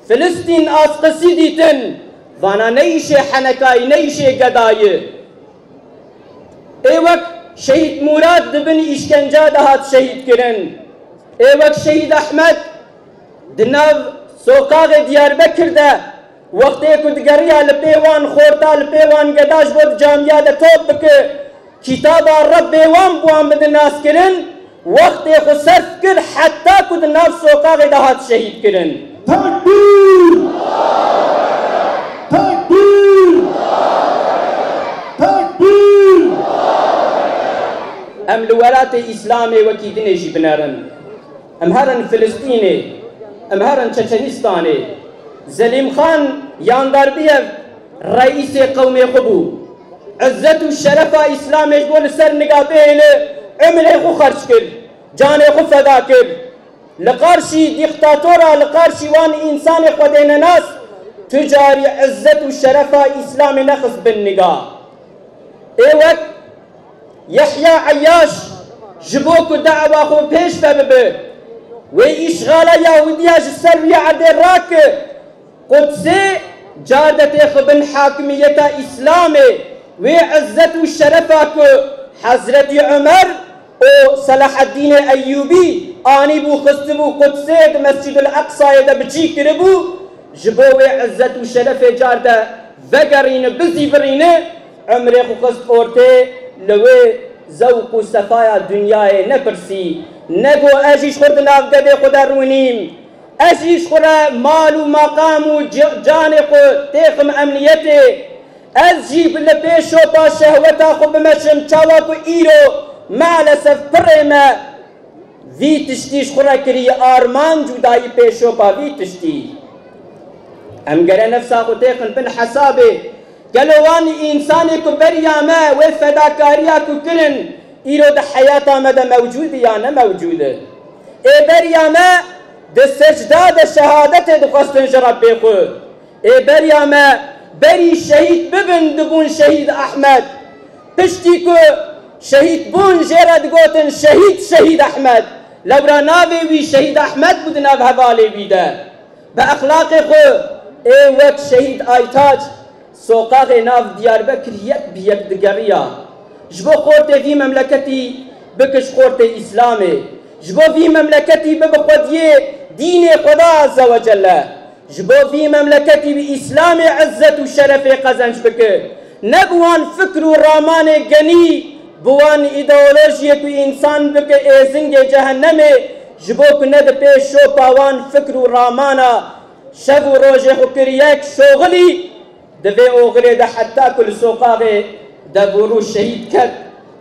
فلسطین آسقسی دیتن وانا نیشه حنکای نیشه گدایه ای وقت شهید مراد دبن اشکنجه ده هات شهید کرن ای وقت شهید احمد دناو سوقاق دیار بکر ده وقتی که دگریا لپیوان خورتا لپیوان گداش بود جامعه ده توب بکه کتاب رب وان بوان بدن ناس کرن وقتی خو صرف کر حتی که دناو سوقاق ده هات شهید کرن تکبیر تکبیر تکبیر ام لولات اسلامی وکی دنجی بنارن ام هرن فلسطینی ام هرن چچنستانی زلیم خان یاندار بیف رئیس قوم خبو عزت و شرف اسلامی جبول سر نگابه ایله عمره خو خرچ کرد جانه خو فدا کرد لقارشی دیکتاتورا لقارشی وان انسان خودین ناس تجاری عزت و شرف اسلامی نخص بالنگاه ای وقت یحیی عیاش جبوک دعوا خو پیش ببه و اشغال یهودیاش سروی عده راک قدسه جادت خبن حاکمیت اسلامی و عزت و شرفا که حضرت عمر و صلاح الدین ایوبی آنی بو خستبو قدسه ده مسجد الاقصای ده بچی کربو جبو عزت و شرف جارده وگرین بزی برینه عمر خو خست اورته لوی ذوق و صفای دنیای نپرسی نگو اجیش خورد نافگده خود رونیم اجیش خورد مال و مقام و جان خود تیخم امنیته از جیب لپیش و پا شهوتا خود بمشم چاواک و ایرو معلسف پرمه وی تشتیش خورد کری آرمان جدایی پیش و پا وی تشتی امگره نفسا خود تیخن بن حسابه گلوان انسانی کو بریامه و فداکاریا کو کرن ایرو ده حیاتا مده موجوده یا نه موجوده ای بریامه ده سجده ده شهادت ده خواستن جرب بخو ای بریامه بری شهید ببن دبون شهید احمد پشتی کو شهید بون جرد گوتن شهید احمد لبرا ناوی وی شهید احمد بود ناو حوالی بیده بأخلاق خو وك شهيد آيتاج سوقاق ناف ديار بكر يك بيك دقريا جبو خورتي في مملكتي بكش خورتي إسلامي جبو في مملكتي ببقوديه دين خدا عز وجل جبو في مملكتي بإسلام عزة وشرف قزنج بكر نبوان فكر رامان غني بوان إيديولوژيك إنسان بكر إزنج جهنم جبوك ند پیشو باوان فكر رامانا شب روج خكريك شغلي دفي أغري ده حتى كل سوقاغي ده برو شهيد كد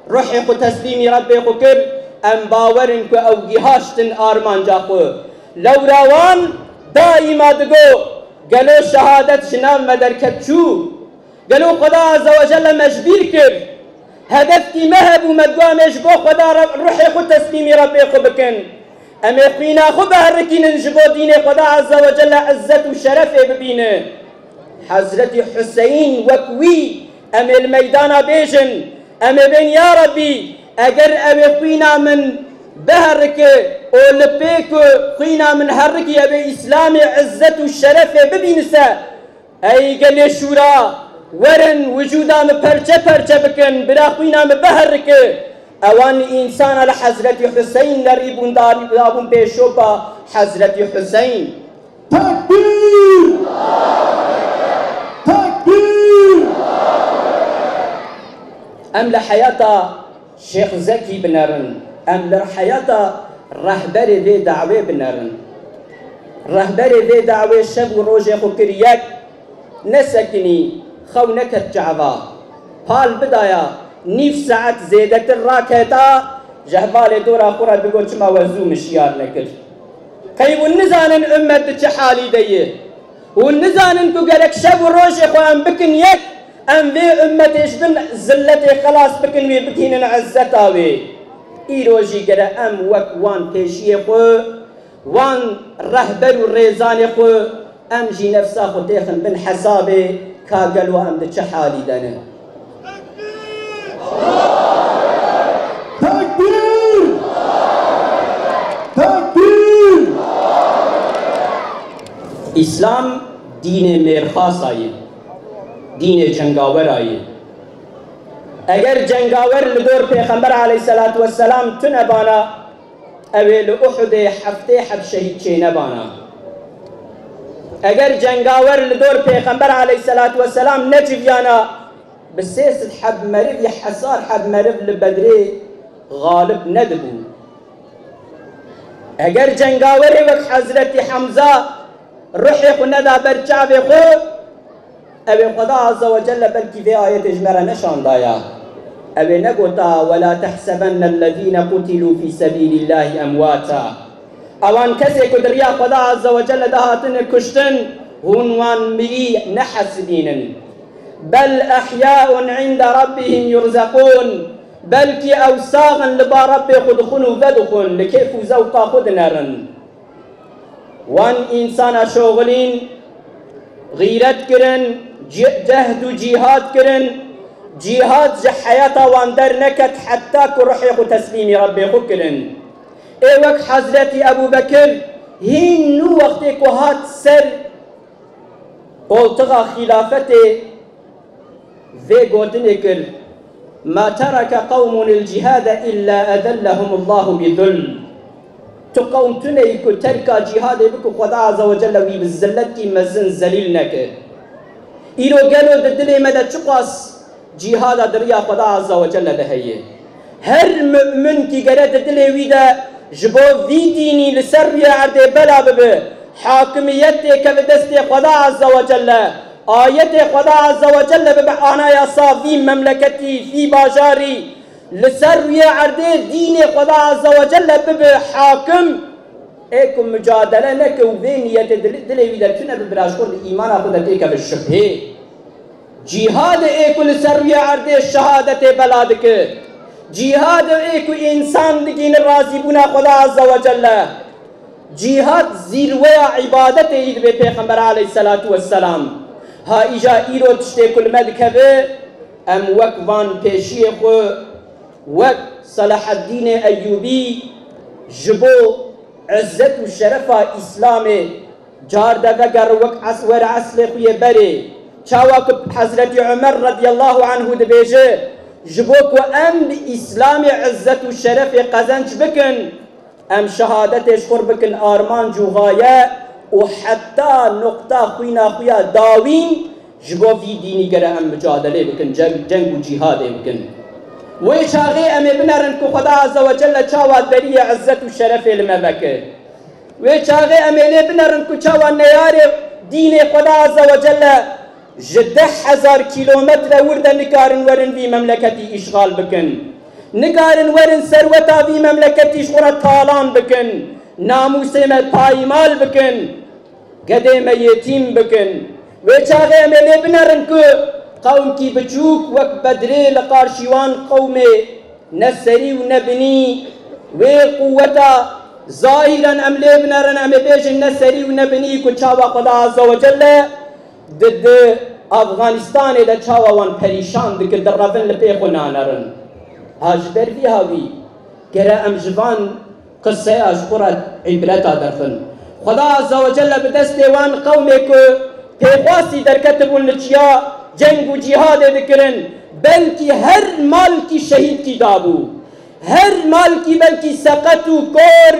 روحي خو تسليمي ربي خكر ام باورن كو او جهاشتن آرمان جاخو لو راوان دائما دقو قالوا شهادت شنام مدركت شو قالوا خدا عز وجل مجبير كر هدفتي مهب ومدقامش بو خدا روحي خو تسليمي ربي خو بكن ام يقينا خو بهركين نجبو دين خدا عز وجل عزت وشرفه ببينه حضرت حسين وكوي ام الميدان بيجن ام بين يا ربي اگر ام يقينا من بهرك او لبيك قينا من هرك يا بإسلام عزت وشرفه ببينسه اي قال شورا ورن وجودا مبرچه پرچه بكن براقينا مبهرك اوان انسان لحضرت حسين نريبون داربون بيشوبا حضرت حسين تكبير تكبير ام لحياتا شيخ زكي بنرن ام لحياتا رهبر ذي دعوه بنرن رهبر ذي دعوه شب وروجه خكريك نسكني خونك الجعبا حال بدايا نيف ساعت زيدت الراكتا جهبال دورا خورا بيقول شما وزو مشيار نكر قيب النزان امت تشحالي ديه والنزان كو قالك شب وروج اخوان بكن يك ام بي امتش بن زلتي خلاص بكن وي بكين عزتاوي ايروجي قال ام وك وان بيشي خو وان رهبر الريزان خو ام جي نفسا خو تيخن بن حسابي كاقلوا ام تشحالي دانه تكبير تكبير اسلام دين میرخاص آئے دین جنگاور آئے اگر جنگاور لدور پیغمبر علیہ الصلوۃ والسلام تنبانا اویل احد هفته حب شهید چه نبانا اگر جنگاور لدور پیغمبر علیہ الصلوۃ والسلام نجویانا بسيس حب مريض يحصار حب مريض لبدري غالب ندبو اگر جنگاوري وك حضرت حمزة روحي خو ندا برچاوي خو ابي خدا عز وجل بلكي في آية اجمرة نشان دايا ابي نقوتا ولا تحسبن الذين قتلوا في سبيل الله امواتا اوان كسي كدريا خدا عز وجل دهاتن كشتن هونوان ملي نحسدين بل أحياء عند ربهم يرزقون بلكي أوساغا لبا ربي خدخنوا فدخن لكيف زوقا خدنرن وان إنسان شغلين غيرت كرن جهد جهاد كرن جهاد حياتا وان در نكت حتى كرحي تسليم ربي خكرن ايوك حضرتي أبو بكر هنو وقتي كهات سر قلتغا خلافته ذي قوتنكر ما ترك قوم الجهاد إلا أذلهم الله بذل تقوم تنيك ترك جهاد بك خدا عز وجل وبالزلت مزن زليلنك إلو قالوا ددلي مدى تقص جهاد دريا خدا عز وجل بهيه هر مؤمن كي قرأ ددلي ويدا جبو في ديني لسرية عرض بلا ببه حاكميتي كبدستي خدا عز وجل آية خدا عز وجل ببعانا يا صافي مملكتي في باجاري لسروية عردي دين خدا عز وجل بحاكم ايكم مجادلة نك وبينية دلي ويدرتنا ببراشكور الإيمان أخذ تيك بالشبه جهاد ايكو لسروية عردي الشهادة بلادك جهاد ايكو إنسان لكين الرازي بنا خدا عز وجل جهاد زيروية عبادته إذ بيغمبر عليه الصلاة والسلام ها إجا إيرو تشتي كل مدكبه أم وكفان بيشيخو وك صلاح الدين أيوبي جبو عزت وشرفة إسلامي جار دفقر ور عسل خوية بري چاوك حضرت عمر رضي الله عنه دبيجه جبوك وأم بإسلام عزة الشرف قزنج بكن أم شهادتش قربكن آرمان جوغاية وحتى نقطة خويا داوين جبو في ديني قرأ أم مجادلة بكن جنگ وجهاد بكن ويشاغي أم بنرن كو خدا عز وجل چاوات بريه عزة الشرف المبكر ويشاغي أم بنرن كو چاوات نيار دين خدا عز وجل 10,000 كيلومتر ورد نكارن ورن في مملكتي إشغال بكن نكارن ورن سروتا في مملكتي إشغال طالان بكن ناموسي ما پايمال بكن قديم يتيم بكن ويشاغي أمي بنرن كو قوم كي بچوك وك بدري لقارشيوان قومي نسري ونبني وقوتا ظاهرا أملي بنرن أمي بيج نسري ونبني كو چاوا قدا عز وجل ضد افغانستان دا چاوا وان پریشان دکر در رفن لپیخو نانرن هاجبر في هاوي قرأ أم جوان قصة أشكرت عبرتا درفن خدا عز وجل بدست وان قومك پیخواسی در کتبون لچیا جنگ و جهاد بکرن بلکی هر مال کی شهید کی دابو هر مال کی بلکی سقط و کور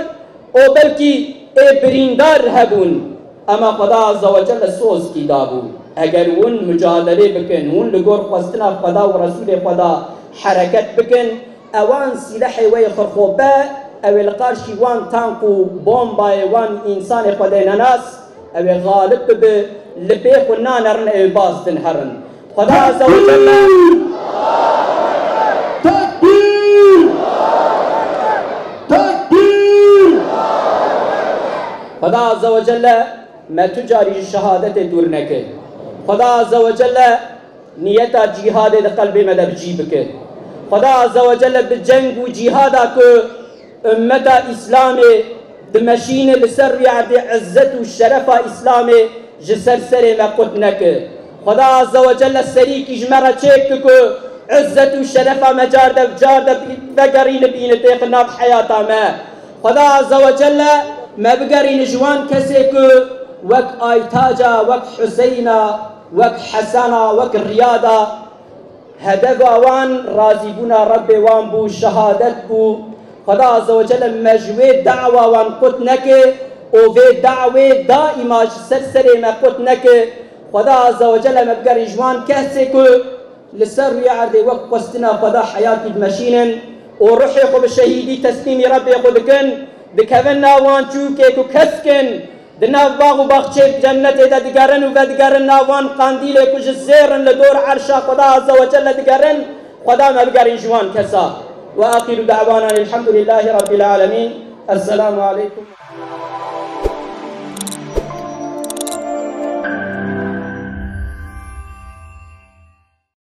و بلکی بریندار هبون اما خدا عز وجل سوز کی دابو اگر ون مجادله بکن ون لگور خواستنا خدا و رسول خدا حرکت بکن اوان سلاح وی خرخوبه او القارشی وان تانک و بومبای وان انسان خدای نناس او غالب به لبيخ ونانرن او باز تنهرن خدا عز وجل تكبير تكبير خدا عز وجل ما تجاري شهادت دور نکه خدا عز وجل نیتا جهاد د قلب مدب جیبك خدا عز وجل بالجنگ و جهادا کو امتا اسلامي دمشين لسر يعد عزت و شرف اسلامي جسر سر ما قتنك خدا عز وجل السريك جمرة تشيكك عزت و شرف مجارد بجارد بقرين بينتيق ناب حياتا ما خدا عز وجل ما بقرين جوان كسيك وك آيتاجا وك حسينا وك حسنا وك الرياضة هدف وان رازبنا رب وان بو شهادت بو خدا عز وجل مجوي دعوة وان قتنك وفي دعوة دائمة سرسري ما قتنك خدا عز وجل مبقر جوان كهسك لسر يعرض وقت قستنا خدا حياتي بمشين وروحي خو بالشهيدي تسليمي ربي خدكن بكفنا وان چوكيك وكسكن دناف باغ وباغچه جنة دا دقارن ودقارن ناوان قانديلك وجزيرن لدور عرشا خدا عز وجل دقارن خدا مبقر جوان كسا وآخر دعوانا الحمد لله رب العالمين السلام عليكم